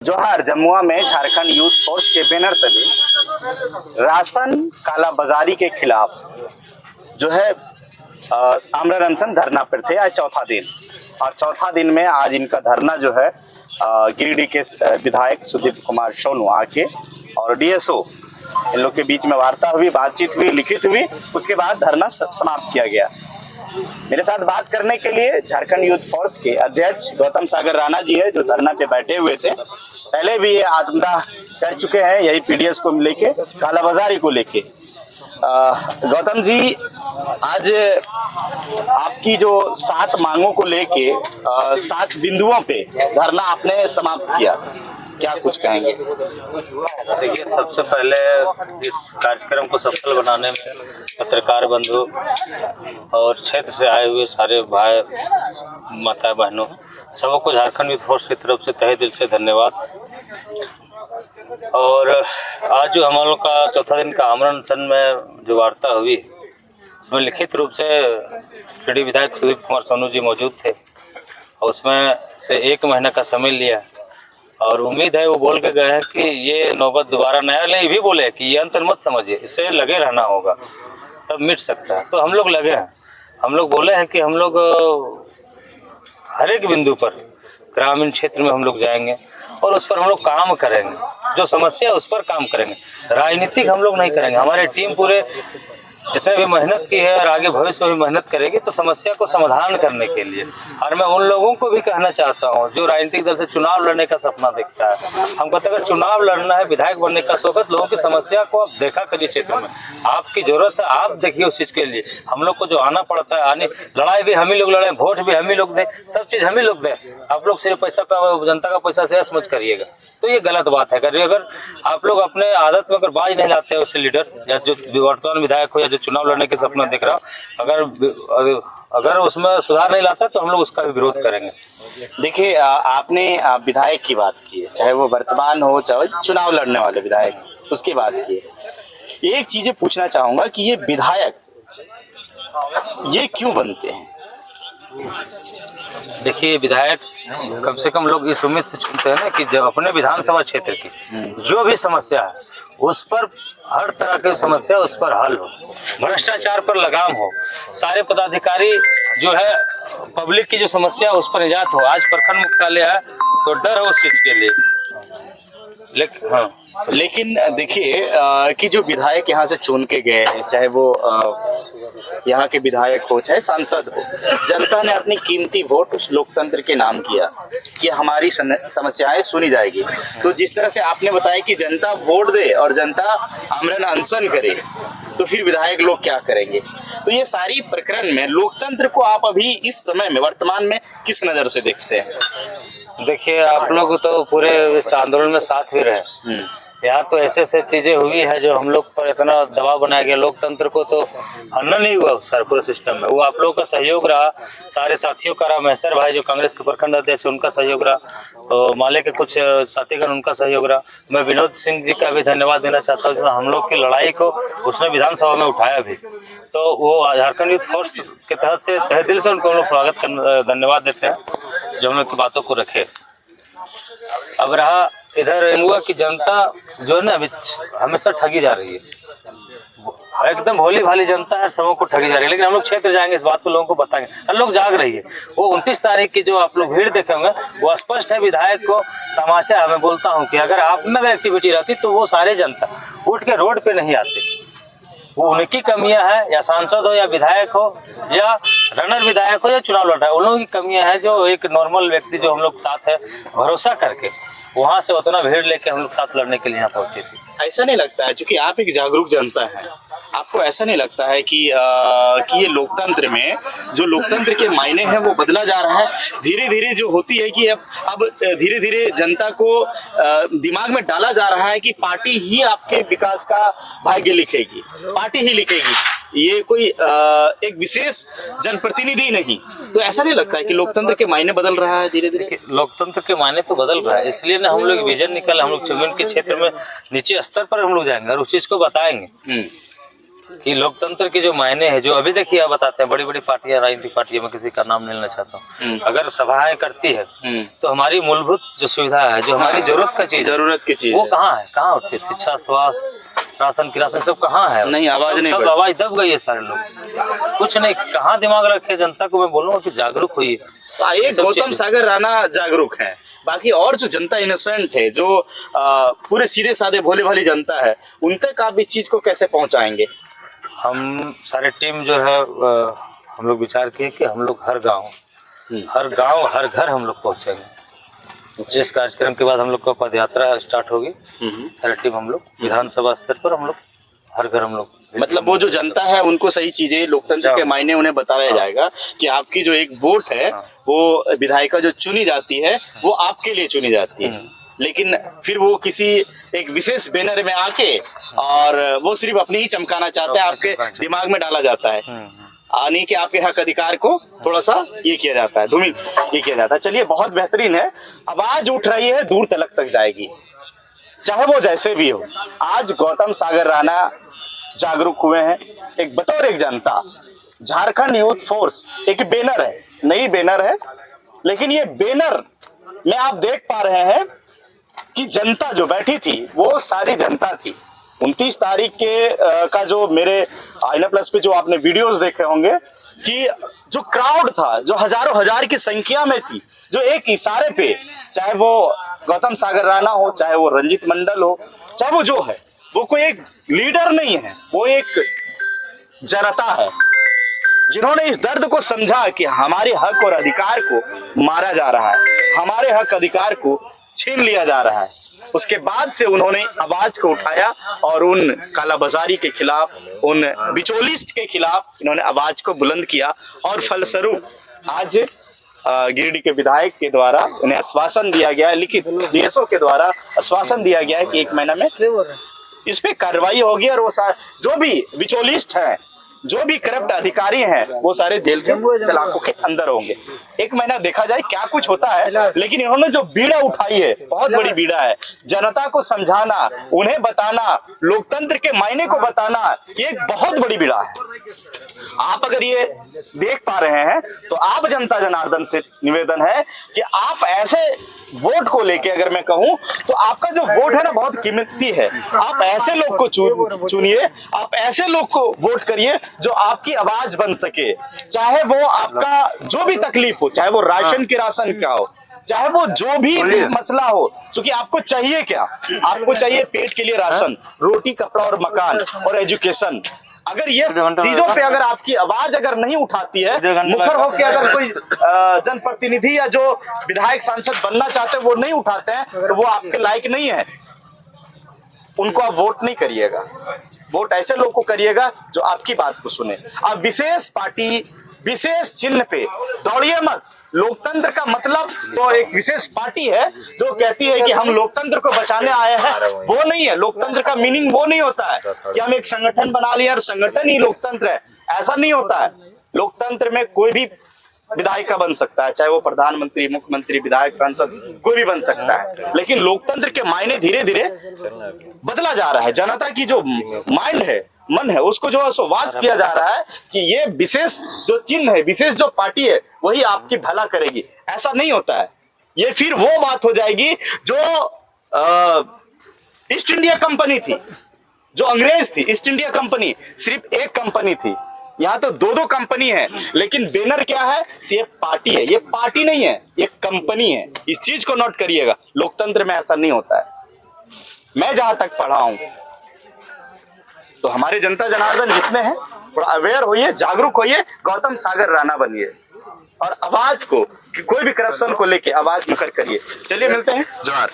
जोहार जमुआ में Jharkhand youth force के बैनर तले राशन कालाबाजारी के खिलाफ जो है आमरण अनशन धरना पर थे। आज चौथा दिन और चौथा दिन में आज इनका धरना जो है गिरिडीह के विधायक सुदीप कुमार सोनू आके और डीएसओ इन लोग के बीच में वार्ता हुई, बातचीत हुई, लिखित हुई। उसके बाद धरना समाप्त किया गया। मेरे साथ बात करने के लिए झारखंड यूथ फोर्स के अध्यक्ष गौतम सागर राणा जी है, जो धरना पे बैठे हुए थे। पहले भी ये आत्मदाह कर चुके हैं यही पीडीएस को लेके, कालाबाजारी को लेके। गौतम जी, आज आपकी जो 7 मांगों को लेके 7 बिंदुओं पे धरना आपने समाप्त किया, क्या कुछ कहेंगे? देखिए, सबसे पहले इस कार्यक्रम को सफल बनाने में पत्रकार बंधु और क्षेत्र से आए हुए सारे भाई माता बहनों सबको झारखंड यूथ फोर्स की तरफ से तहे दिल से धन्यवाद। और आज जो हम लोग का चौथा दिन का आमरण अनशन में जो वार्ता हुई, उसमें लिखित रूप से गिरिडीह विधायक सुदीप कुमार सोनू जी मौजूद थे और उसमें से 1 महीने का समय लिया और उम्मीद है वो बोल के गए हैं कि ये नौबत दोबारा नया ले। ये भी बोले कि ये अंतर मत समझिए, इससे लगे रहना होगा तब मिट सकता है। तो हम लोग लगे हैं, हम लोग बोले हैं कि हम लोग हर एक बिंदु पर ग्रामीण क्षेत्र में हम लोग जाएंगे और उस पर हम लोग काम करेंगे, जो समस्या है उस पर काम करेंगे। राजनीतिक हम लोग नहीं करेंगे। हमारे टीम पूरे जितने भी मेहनत की है और आगे भविष्य में भी मेहनत करेगी तो समस्या को समाधान करने के लिए। और मैं उन लोगों को भी कहना चाहता हूं जो राजनीतिक दल से चुनाव लड़ने का सपना देखता है, हम कहते हैं अगर चुनाव लड़ना है, विधायक बनने का शौक है, लोगों की समस्या को आप देखा करिए क्षेत्र में। आपकी जरूरत है, आप देखिए उस चीज़ के लिए। हम लोग को जो आना पड़ता है, आने लड़ाई भी हम ही लोग लड़े, वोट भी हम ही लोग दें, सब चीज़ हम ही लोग दें। आप लोग सिर्फ पैसा का, जनता का पैसा से समझ करिएगा तो ये गलत बात है। अगर आप लोग अपने आदत में अगर बाज नहीं लाते हैं उससे लीडर या जो वर्तमान विधायक हो या जो चुनाव लड़ने के सपना देख रहा हो, अगर उसमें सुधार नहीं लाता तो हम लोग उसका भी विरोध करेंगे। देखिए, आपने विधायक की बात की है, चाहे वो वर्तमान हो चाहे चुनाव लड़ने वाले विधायक, उसकी बात की है। एक चीज पूछना चाहूंगा कि ये विधायक ये क्यों बनते हैं? देखिए, विधायक कम से कम लोग इस उम्मीद से चुनते हैं ना कि जब अपने विधानसभा क्षेत्र की जो भी समस्या है उस पर, हर तरह की समस्या उस पर हल हो, भ्रष्टाचार पर लगाम हो, सारे पदाधिकारी जो है पब्लिक की जो समस्या है उस पर निजात हो। आज प्रखंड मुख्यालय है तो डर हो उस चीज के लिए। लेकिन देखिए कि जो विधायक यहाँ से चुन के गए हैं, चाहे वो यहाँ के विधायक हो चाहे सांसद हो, जनता ने अपनी कीमती वोट उस लोकतंत्र के नाम किया कि हमारी समस्याएं सुनी जाएगी। तो जिस तरह से आपने बताया कि जनता वोट दे और जनता आमरण अनशन करे, तो फिर विधायक लोग क्या करेंगे? तो ये सारी प्रकरण में लोकतंत्र को आप अभी इस समय में वर्तमान में किस नजर से देखते हैं? देखिए, आप लोग तो पूरे इस आंदोलन में साथ भी रहे। यहाँ तो ऐसे ऐसे चीजें हुई है जो हम लोग पर इतना दबाव बनाया गया, लोकतंत्र को तो हनन नहीं हुआ सर पूरे सिस्टम में। वो आप लोगों का सहयोग रहा, सारे साथियों का रहा, महेश्वर भाई जो कांग्रेस के प्रखंड अध्यक्ष उनका सहयोग रहा, तो माले के कुछ साथीगण उनका सहयोग रहा। मैं विनोद सिंह जी का भी धन्यवाद देना चाहता हूँ, हम लोग की लड़ाई को उसने विधानसभा में उठाया भी। तो वो झारखंड यूथ फोर्स के तहत से तहे दिल से उनको हम लोग धन्यवाद देते हैं जो हम लोग की बातों को रखे। अब रहा इधर हुआ कि जनता जो है ना अभी हमेशा ठगी जा रही है, एकदम भोली भाली जनता है, सबों को ठगी जा रही है। लेकिन हम लोग क्षेत्र जाएंगे, इस बात को लोगों को बताएंगे, हर लोग जाग रही है। वो 29 तारीख की जो आप लोग भीड़ देखेंगे वो स्पष्ट है। विधायक को तमाचा है। मैं बोलता हूँ कि अगर आप में अगर एक्टिविटी रहती तो वो सारे जनता उठ के रोड पे नहीं आते। वो उनकी कमियां हैं, या सांसद हो या विधायक हो या रनर विधायक हो या चुनाव लड़ रहा है, उन लोगों की कमियां हैं जो एक नॉर्मल व्यक्ति जो हम लोग साथ है भरोसा करके वहां से उतना भीड़ लेके हम लोग साथ लड़ने के लिए यहाँ पहुंचे थे। ऐसा नहीं लगता है, क्योंकि आप एक जागरूक जनता है, आपको ऐसा नहीं लगता है कि ये लोकतंत्र में जो लोकतंत्र के मायने हैं वो बदला जा रहा है? धीरे धीरे जो होती है कि अब धीरे धीरे जनता को दिमाग में डाला जा रहा है कि पार्टी ही आपके विकास का भाग्य लिखेगी, पार्टी ही लिखेगी, ये कोई एक विशेष जनप्रतिनिधि नहीं। तो ऐसा नहीं लगता है कि लोकतंत्र के मायने बदल रहा है धीरे धीरे? लोकतंत्र के मायने तो बदल रहा है, इसलिए ना हम लोग विजन निकाले, हम लोग जमीन के क्षेत्र में नीचे स्तर पर हम लोग जाएंगे और उस चीज को बताएंगे। कि लोकतंत्र के जो मायने हैं, जो अभी देखिए आप बताते हैं, बड़ी बड़ी पार्टियां, राजनीतिक पार्टियां, मैं किसी का नाम नहीं लेना चाहता हूँ, अगर सभाएं करती है तो हमारी मूलभूत जो सुविधा है, जो हमारी जरूरत की चीज वो कहाँ है, कहाँ उठती है? शिक्षा, स्वास्थ्य, राशन की राशन सब कहाँ है? नहीं, आवाज नहीं, सब आवाज दब गई है। सारे लोग कुछ नहीं, कहाँ दिमाग रखे? जनता को मैं बोलूंगा कि जागरूक हुई है। एक गौतम सागर राणा जागरूक है, बाकी और जो जनता इनोसेंट है, जो पूरे सीधे साधे भोले भाली जनता है, उन तक आप इस चीज को कैसे पहुंचाएंगे? हम सारे टीम जो है हम लोग विचार किए कि हम लोग हर गांव हर घर हम लोग पहुंचेंगे। जिस कार्यक्रम के बाद हम लोग का पद यात्रा स्टार्ट होगी, सारी टीम हम लोग विधानसभा स्तर पर हम लोग हर घर हम लोग, मतलब वो जो जनता है उनको सही चीजें, लोकतंत्र के मायने उन्हें बताया जाएगा कि आपकी जो एक वोट है वो विधायिका जो चुनी जाती है वो आपके लिए चुनी जाती है, लेकिन फिर वो किसी एक विशेष बैनर में आके और वो सिर्फ अपनी ही चमकाना चाहता है, आपके दिमाग में डाला जाता है, आने के आपके हक अधिकार को थोड़ा सा ये किया जाता है, धूमिल ये किया जाता है। चलिए, बहुत बेहतरीन है, आवाज उठ रही है, दूर तलक तक जाएगी, चाहे वो जैसे भी हो। आज गौतम सागर राणा जागरूक हुए हैं, एक बतौर एक जनता। झारखंड यूथ फोर्स एक बैनर है, नई बैनर है, लेकिन ये बैनर में आप देख पा रहे हैं कि जनता जो बैठी थी वो सारी जनता थी। 29 तारीख के का जो मेरे आईना प्लस पे जो आपने वीडियोस देखे होंगे कि जो क्राउड था, जो हजारों हजार की संख्या में थी, जो एक इशारे पे, चाहे वो गौतम सागर राणा हो, चाहे वो रंजीत मंडल हो, चाहे वो जो है, वो कोई एक लीडर नहीं है, वो एक जनता है जिन्होंने इस दर्द को समझा कि हमारे हक और अधिकार को मारा जा रहा है, हमारे हक अधिकार को छीन लिया जा रहा है। उसके बाद से उन्होंने आवाज को उठाया और उन कालाबाजारी के खिलाफ, उन बिचौलिस्ट के खिलाफ इन्होंने आवाज को बुलंद किया और फलस्वरूप आज गिरिडीह के विधायक के द्वारा उन्हें आश्वासन दिया गया है, लिखित डीएसओ के द्वारा आश्वासन दिया गया है कि 1 महीना में इस पे कार्रवाई होगी और वो जो भी बिचौलिस्ट हैं, जो भी करप्ट अधिकारी हैं, वो सारे जेल के सलाखों के अंदर होंगे। 1 महीना देखा जाए क्या कुछ होता है, लेकिन इन्होंने जो बीड़ा उठाई है, बहुत बड़ी बीड़ा है। जनता को समझाना, उन्हें बताना, लोकतंत्र के मायने को बताना, ये एक बहुत बड़ी बीड़ा है। आप अगर ये देख पा रहे हैं तो आप जनता जनार्दन से निवेदन है कि आप ऐसे वोट को लेके, अगर मैं कहूं तो आपका जो वोट है ना बहुत कीमती है। आप ऐसे लोग को चुनिए, आप ऐसे लोग को वोट करिए जो आपकी आवाज बन सके, चाहे वो आपका जो भी तकलीफ हो, चाहे वो राशन की राशन का हो, चाहे वो जो भी मसला हो। क्योंकि आपको चाहिए क्या? आपको चाहिए पेट के लिए राशन, रोटी, कपड़ा और मकान और एजुकेशन। अगर ये चीजों पे अगर आपकी आवाज अगर नहीं उठाती है, मुखर होकर अगर कोई जनप्रतिनिधि या जो विधायक सांसद बनना चाहते हैं वो नहीं उठाते हैं, तो वो आपके लायक नहीं है। उनको आप वोट नहीं करिएगा, वोट ऐसे लोग को करिएगा जो आपकी बात को सुने। आप विशेष पार्टी, विशेष चिन्ह पे दौड़िए मत। लोकतंत्र का मतलब तो एक विशेष पार्टी है जो कहती है कि हम लोकतंत्र को बचाने आए हैं, वो नहीं है। लोकतंत्र का मीनिंग वो नहीं होता है कि हम एक संगठन बना लिया और संगठन ही लोकतंत्र है, ऐसा नहीं होता है। लोकतंत्र में कोई भी विधायिका बन सकता है, चाहे वो प्रधानमंत्री, मुख्यमंत्री, विधायक, सांसद, कोई भी बन सकता है। लेकिन लोकतंत्र के मायने धीरे धीरे बदला जा रहा है। जनता की जो माइंड है, मन है, उसको जो वास किया जा रहा है कि ये विशेष जो चिन्ह है, विशेष जो पार्टी है, वही आपकी भला करेगी। ऐसा नहीं होता है। ये फिर वो बात हो जाएगी जो ईस्ट इंडिया कंपनी थी, जो अंग्रेज थी। ईस्ट इंडिया कंपनी सिर्फ एक कंपनी थी, यहाँ तो 2-2 कंपनी है। लेकिन बैनर क्या है? ये पार्टी है। ये पार्टी नहीं है, ये कंपनी है। इस चीज को नोट करिएगा। लोकतंत्र में ऐसा नहीं होता है। मैं जहां तक पढ़ा हूं तो हमारे जनता जनार्दन जितने हैं, थोड़ा अवेयर होइए, जागरूक होइए, गौतम सागर राणा बनिए और आवाज को, कि कोई भी करप्शन को लेके आवाज मुखर करिए। चलिए मिलते हैं। जोहार।